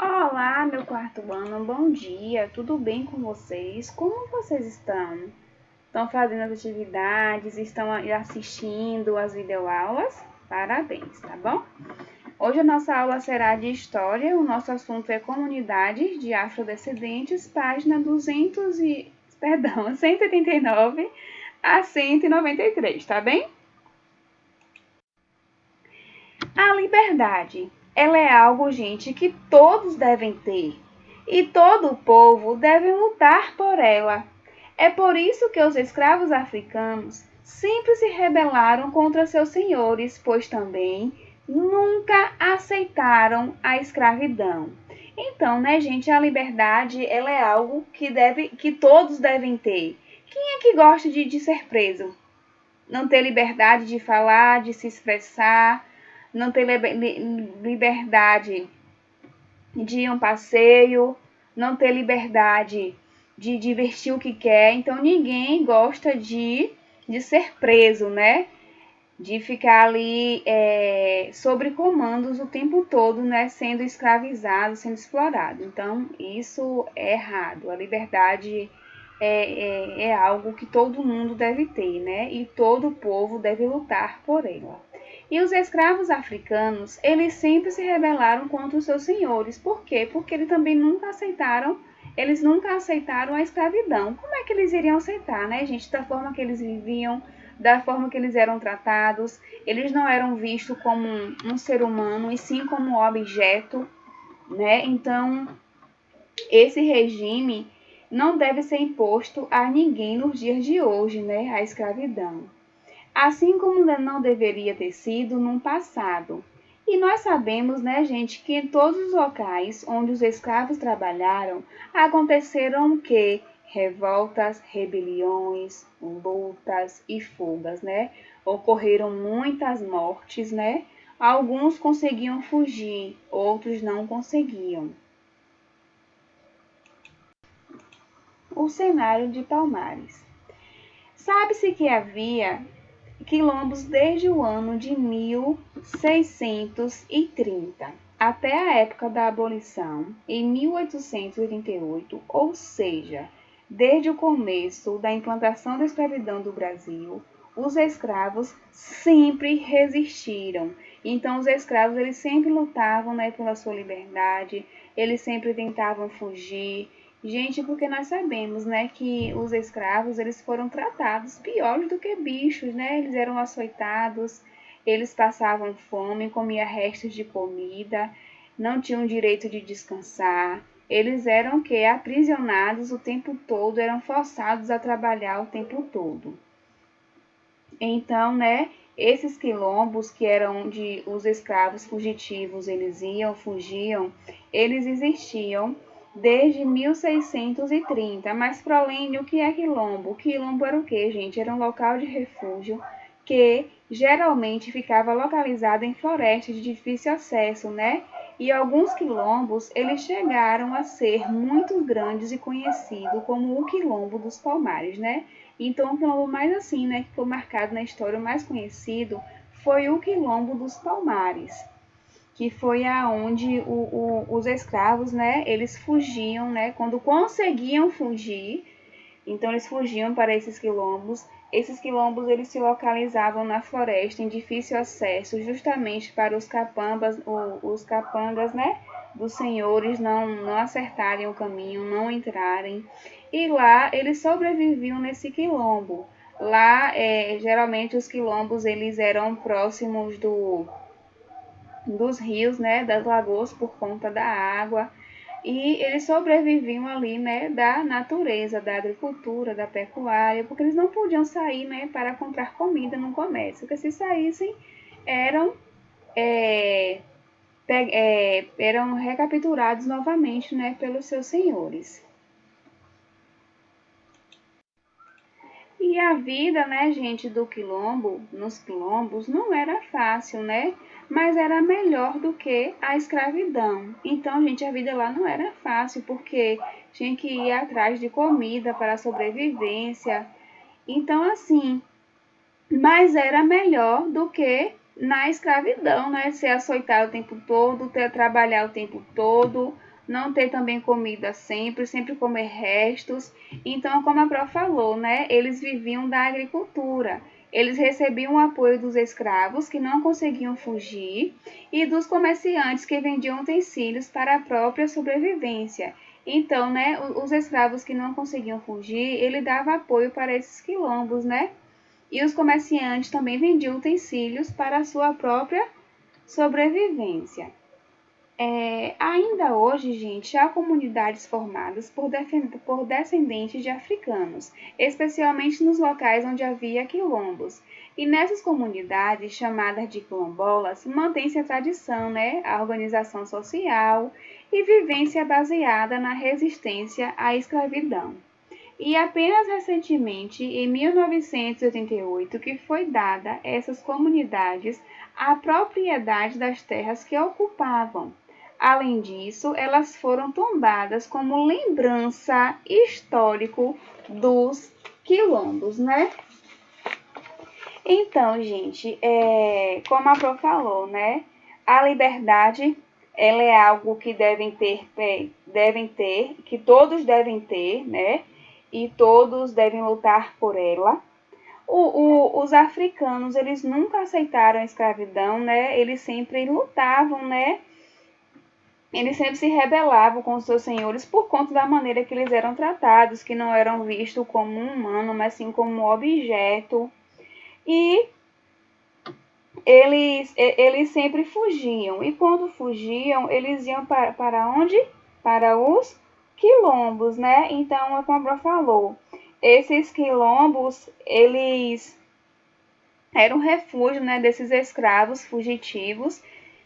Olá, meu quarto ano, bom dia, tudo bem com vocês? Como vocês estão? Estão fazendo as atividades, estão assistindo as videoaulas? Parabéns, tá bom? Hoje a nossa aula será de História, o nosso assunto é Comunidades de Afrodescendentes, página 189 a 193, tá bem? A liberdade, ela é algo, gente, que todos devem ter. E todo o povo deve lutar por ela. É por isso que os escravos africanos sempre se rebelaram contra seus senhores, pois também nunca aceitaram a escravidão. Então, né, gente, a liberdade, ela é algo que todos devem ter. Quem é que gosta de ser preso? Não ter liberdade de falar, de se expressar, não ter liberdade de ir a um passeio, não ter liberdade de divertir o que quer. Então ninguém gosta de ser preso, né? De ficar ali sobre comandos o tempo todo, né? Sendo escravizado, sendo explorado. Então isso é errado. A liberdade é algo que todo mundo deve ter, né? E todo o povo deve lutar por ela. E os escravos africanos, eles sempre se rebelaram contra os seus senhores. Por quê? Porque eles nunca aceitaram a escravidão. Como é que eles iriam aceitar, né, gente? Da forma que eles viviam, da forma que eles eram tratados, eles não eram vistos como um ser humano, e sim como um objeto, né? Então, esse regime não deve ser imposto a ninguém nos dias de hoje, né? A escravidão. Assim como não deveria ter sido no passado. E nós sabemos, né, gente, que em todos os locais onde os escravos trabalharam, aconteceram o quê? Revoltas, rebeliões, lutas e fugas, né? Ocorreram muitas mortes, né? Alguns conseguiam fugir, outros não conseguiam. O cenário de Palmares. Sabe-se que havia quilombos desde o ano de 1630 até a época da abolição, em 1888, ou seja, desde o começo da implantação da escravidão do Brasil, os escravos sempre resistiram. Então, os escravos eles sempre lutavam, né, pela sua liberdade, eles sempre tentavam fugir. Gente, porque nós sabemos, né, que os escravos, eles foram tratados piores do que bichos, né? Eles eram açoitados, eles passavam fome, comiam restos de comida, não tinham direito de descansar. Eles eram o quê? Aprisionados o tempo todo, eram forçados a trabalhar o tempo todo. Então, né, esses quilombos que eram onde os escravos fugitivos, eles iam, fugiam, eles existiam desde 1630. Mas para além do que é quilombo? Quilombo era o quê, gente? Era um local de refúgio que geralmente ficava localizado em florestas de difícil acesso, né? E alguns quilombos, eles chegaram a ser muito grandes e conhecidos como o Quilombo dos Palmares, né? Então, o quilombo mais assim, né, que ficou marcado na história, o mais conhecido, foi o Quilombo dos Palmares, que foi aonde os escravos, né, eles fugiam, né, quando conseguiam fugir, então eles fugiam para esses quilombos. Esses quilombos eles se localizavam na floresta em difícil acesso, justamente para os capangas, né, dos senhores não acertarem o caminho, não entrarem. E lá eles sobreviviam nesse quilombo. Lá, geralmente os quilombos eles eram próximos dos rios, né, das lagoas por conta da água. E eles sobreviviam ali, né, da natureza, da agricultura, da pecuária, porque eles não podiam sair, né, para comprar comida no comércio, porque se saíssem, eram, é, eram recapturados novamente, né, pelos seus senhores. E a vida, né, gente, do quilombo, nos quilombos, não era fácil, né? Mas era melhor do que a escravidão. Então, gente, a vida lá não era fácil, porque tinha que ir atrás de comida para a sobrevivência. Então, assim, mas era melhor do que na escravidão, né? Ser açoitado o tempo todo, ter trabalhar o tempo todo, não ter também comida sempre comer restos. Então, como a Pró falou, né, eles viviam da agricultura. Eles recebiam o apoio dos escravos que não conseguiam fugir e dos comerciantes que vendiam utensílios para a própria sobrevivência. Então, né, os escravos que não conseguiam fugir, ele dava apoio para esses quilombos, né? E os comerciantes também vendiam utensílios para a sua própria sobrevivência. Ainda hoje, gente, há comunidades formadas por descendentes de africanos, especialmente nos locais onde havia quilombos. E nessas comunidades, chamadas de quilombolas, mantém-se a tradição, né, a organização social e vivência baseada na resistência à escravidão. E apenas recentemente, em 1988, que foi dada a essas comunidades a propriedade das terras que ocupavam. Além disso, elas foram tombadas como lembrança histórico dos quilombos, né? Então, gente, como a Pro falou, né? A liberdade, ela é algo que que todos devem ter, né? E todos devem lutar por ela. Os africanos, eles nunca aceitaram a escravidão, né? Eles sempre lutavam, né? Eles sempre se rebelavam com os seus senhores por conta da maneira que eles eram tratados, que não eram vistos como um humano, mas sim como objeto. E eles sempre fugiam. E quando fugiam, eles iam para onde? Para os quilombos, né? Então, como a Bárbara falou, esses quilombos, eles eram refúgio, né, desses escravos fugitivos,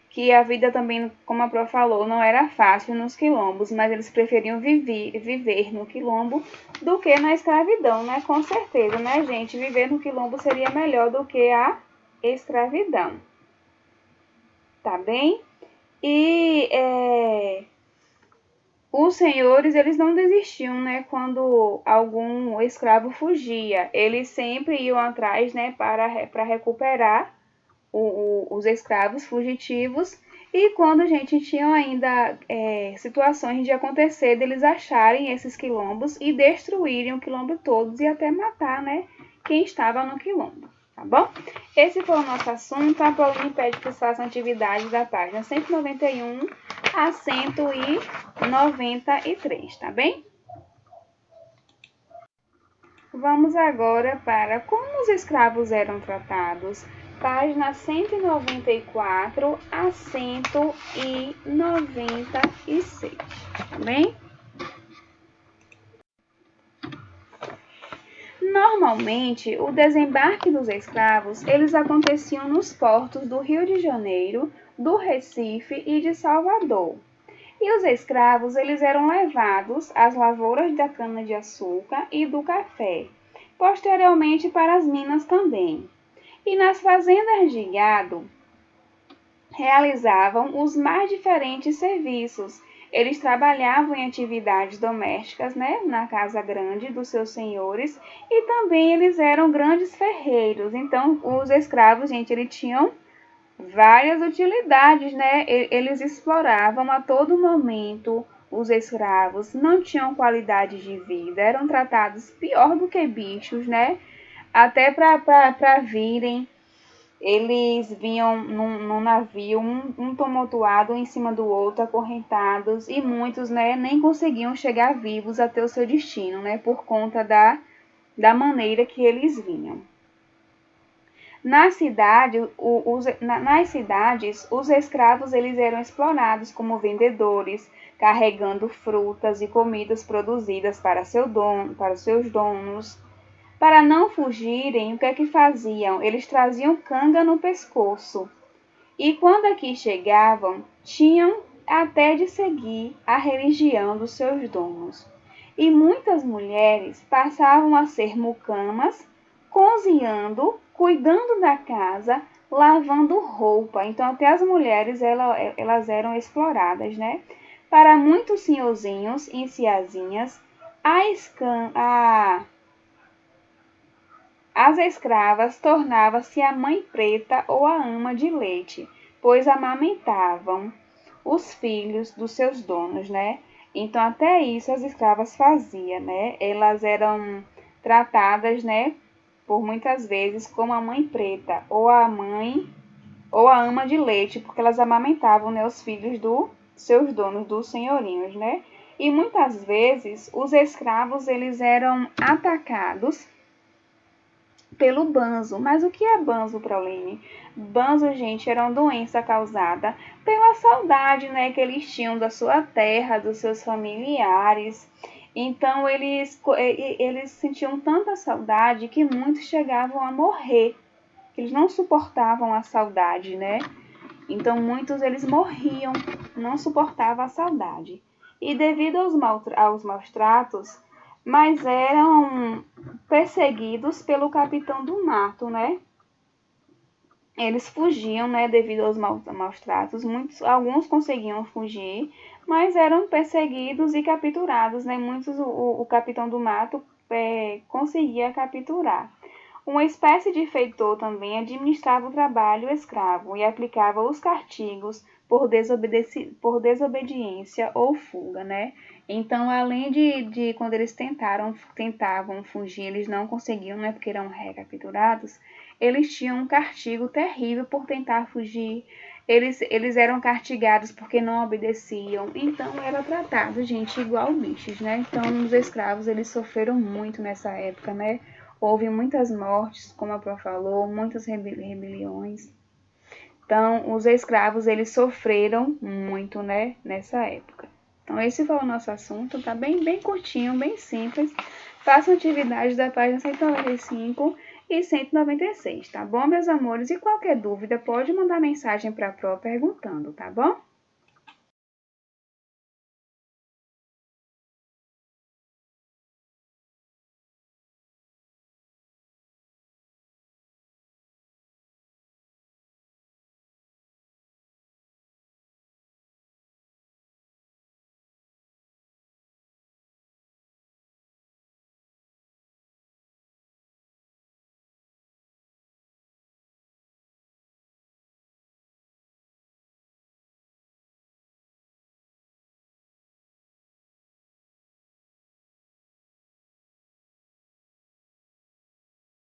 que a vida também, como a Pró falou, não era fácil nos quilombos, mas eles preferiam viver no quilombo do que na escravidão, né? Com certeza, né, gente? Viver no quilombo seria melhor do que a escravidão. Tá bem? E os senhores, eles não desistiam, né, quando algum escravo fugia. Eles sempre iam atrás, né, para recuperar os escravos fugitivos. E quando a gente tinha ainda situações de acontecer deles acharem esses quilombos e destruírem o quilombo todos e até matar, né, quem estava no quilombo, tá bom? Esse foi o nosso assunto. A Pauline pede que vocês façam atividades da página 191 a 193, tá bem? Vamos agora para como os escravos eram tratados. Página 194 a 196, tá bem? Normalmente, o desembarque dos escravos, eles aconteciam nos portos do Rio de Janeiro, do Recife e de Salvador. E os escravos, eles eram levados às lavouras da cana-de-açúcar e do café, posteriormente para as minas também. E nas fazendas de gado, realizavam os mais diferentes serviços. Eles trabalhavam em atividades domésticas, né, na casa grande dos seus senhores, e também eles eram grandes ferreiros. Então, os escravos, gente, eles tinham várias utilidades, né? Eles exploravam a todo momento os escravos, não tinham qualidade de vida, eram tratados pior do que bichos, né? Até para virem, eles vinham num navio, um tumultuado em cima do outro, acorrentados, e muitos, né, nem conseguiam chegar vivos até o seu destino, né, por conta da maneira que eles vinham. Nas cidades, os escravos eles eram explorados como vendedores, carregando frutas e comidas produzidas para os seus donos. Para não fugirem, o que é que faziam? Eles traziam canga no pescoço. E quando aqui chegavam, tinham até de seguir a religião dos seus donos. E muitas mulheres passavam a ser mucamas, cozinhando, cuidando da casa, lavando roupa. Então, até as mulheres elas eram exploradas, né? Para muitos senhorzinhos e senhazinhas, as escravas tornavam-se a mãe preta ou a ama de leite, pois amamentavam os filhos dos seus donos, né? Então, até isso as escravas faziam, né? Elas eram tratadas, né, por muitas vezes como a mãe preta ou a mãe ou a ama de leite, porque elas amamentavam, né, os filhos dos seus donos, dos senhorinhos, né? E muitas vezes os escravos eles eram atacados pelo banzo. Mas o que é banzo, Pauline? Banzo, gente, era uma doença causada pela saudade, né, que eles tinham da sua terra, dos seus familiares. Então eles sentiam tanta saudade que muitos chegavam a morrer. Eles não suportavam a saudade, né? Então muitos eles morriam, não suportavam a saudade. E devido aos maus tratos, mas eram perseguidos pelo capitão do mato, né? Eles fugiam, né, devido aos maus tratos. Alguns conseguiam fugir, mas eram perseguidos e capturados, né? Muitos o capitão do mato conseguia capturar. Uma espécie de feitor também administrava o trabalho escravo e aplicava os castigos por desobediência ou fuga, né? Então, além de quando eles tentavam fugir, eles não conseguiam, né? Porque eram recapturados, eles tinham um castigo terrível por tentar fugir. Eles eram castigados porque não obedeciam. Então, era tratado, gente, igual bichos, né? Então, os escravos, eles sofreram muito nessa época, né? Houve muitas mortes, como a Pró falou, muitas rebeliões. Então, os escravos, eles sofreram muito, né, nessa época. Então, esse foi o nosso assunto, tá bem curtinho, bem simples. Façam atividades da página 195 e 196, tá bom, meus amores? E qualquer dúvida, pode mandar mensagem para a Pró perguntando, tá bom?